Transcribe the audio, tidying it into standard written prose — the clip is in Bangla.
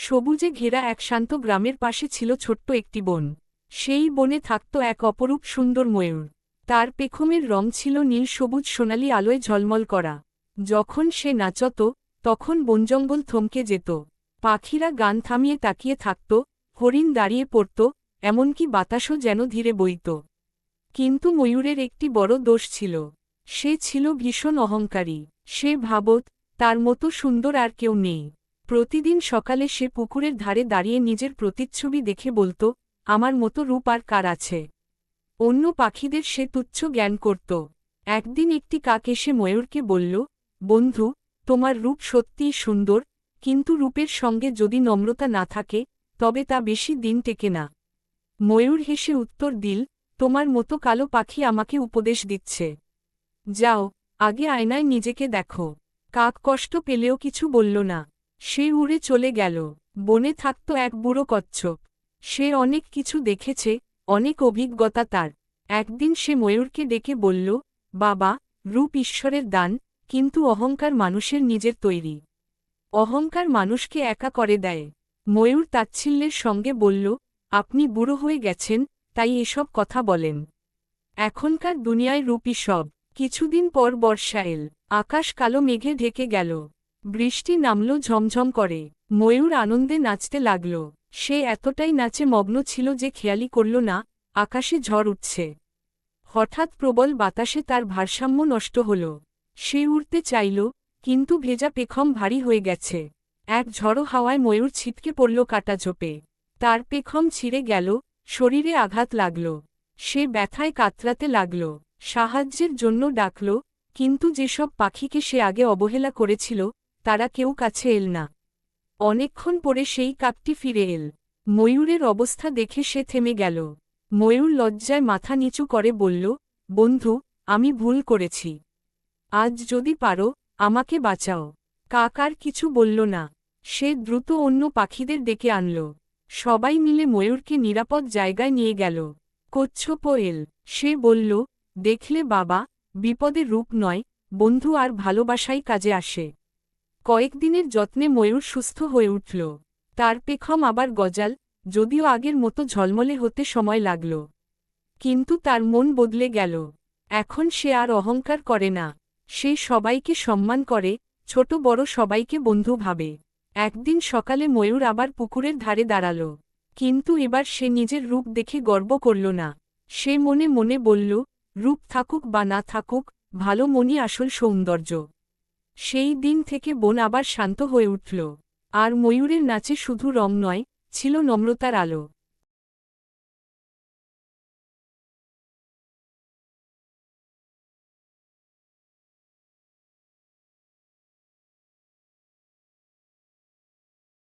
সবুজে ঘেরা এক শান্ত গ্রামের পাশে ছিল ছোট্ট একটি বন। সেই বনে থাকত এক অপরূপ সুন্দর ময়ূর। তার পেখমের রং ছিল নীল সবুজ সোনালি আলোয় ঝলমল করা। যখন সে নাচত তখন বনজঙ্গল থমকে যেত। পাখিরা গান থামিয়ে তাকিয়ে থাকত, হরিণ দাঁড়িয়ে পড়ত, এমনকি বাতাসও যেন ধীরে বইত। কিন্তু ময়ূরের একটি বড় দোষ ছিল। সে ছিল ভীষণ অহংকারী। সে ভাবত তার মতো সুন্দর আর কেউ নেই। প্রতিদিন সকালে সে পুকুরের ধারে দাঁড়িয়ে নিজের প্রতিচ্ছবি দেখে বলত, আমার মতো রূপ আর কার আছে। অন্য পাখিদের সে তুচ্ছ জ্ঞান করত। একদিন একটি কাক এসে ময়ূরকে বলল, বন্ধু, তোমার রূপ সত্যিই সুন্দর, কিন্তু রূপের সঙ্গে যদি নম্রতা না থাকে তবে তা বেশি দিন টেকে না। ময়ূর হেসে উত্তর দিল, তোমার মতো কালো পাখি আমাকে উপদেশ দিচ্ছে। যাও, আগে আয়নায় নিজেকে দেখো। কাক কষ্ট পেলেও কিছু বলল না। সে উড়ে চলে গেল। বনে থাকত এক বুড়ো কচ্ছপ। সে অনেক কিছু দেখেছে, অনেক অভিজ্ঞতা তার। একদিন সে ময়ূরকে ডেকে বলল, বাবা, রূপ ঈশ্বরের দান, কিন্তু অহংকার মানুষের নিজের তৈরি। অহংকার মানুষকে একা করে দেয়। ময়ূর তাচ্ছিল্যের সঙ্গে বলল, আপনি বুড়ো হয়ে গেছেন, তাই এসব কথা বলেন। এখনকার দুনিয়ায় রূপই সব। কিছুদিন পর বর্ষা এল। আকাশ কালো মেঘে ঢেকে গেল। বৃষ্টি নামল ঝমঝম করে। ময়ূর আনন্দে নাচতে লাগল। সে এতটাই নাচে মগ্ন ছিল যে খেয়ালই করল না আকাশে ঝড় উঠছে। হঠাৎ প্রবল বাতাসে তার ভারসাম্য নষ্ট হল। সে উড়তে চাইল, কিন্তু ভেজা পেখম ভারী হয়ে গেছে। এক ঝড়ো হাওয়ায় ময়ূর ছিটকে পড়ল কাটা ঝোপে। তার পেখম ছিঁড়ে গেল, শরীরে আঘাত লাগল। সে ব্যথায় কাতরাতে লাগল। সাহায্যের জন্য ডাকল, কিন্তু যেসব পাখিকে সে আগে অবহেলা করেছিল তারা কেউ কাছে এল না। অনেকক্ষণ পরে সেই কাকটি ফিরে এল। ময়ূরের অবস্থা দেখে সে থেমে গেল। ময়ূর লজ্জায় মাথা নিচু করে বলল, বন্ধু, আমি ভুল করেছি। আজ যদি পারো আমাকে বাঁচাও। কাক আর কিছু বলল না। সে দ্রুত অন্য পাখিদের ডেকে আনল। সবাই মিলে ময়ূরকে নিরাপদ জায়গায় নিয়ে গেল। কচ্ছপও এল। সে বলল, দেখলে বাবা, বিপদে রূপ নয়, বন্ধু আর ভালোবাসাই কাজে আসে। কয়েকদিনের যত্নে ময়ূর সুস্থ হয়ে উঠল। তার পেখম আবার গজাল, যদিও আগের মতো ঝলমলে হতে সময় লাগল। কিন্তু তার মন বদলে গেল। এখন সে আর অহংকার করে না। সে সবাইকে সম্মান করে, ছোট বড় সবাইকে বন্ধু ভাবে। একদিন সকালে ময়ূর আবার পুকুরের ধারে দাঁড়াল। কিন্তু এবার সে নিজের রূপ দেখে গর্ব করল না। সে মনে মনে বলল, রূপ থাকুক বা না থাকুক, ভালো মনই আসল সৌন্দর্য। সেই দিন থেকে বন আবার শান্ত হয়ে উঠল। আর ময়ূরের নাচে শুধু রং নয়, ছিল নম্রতার আলো।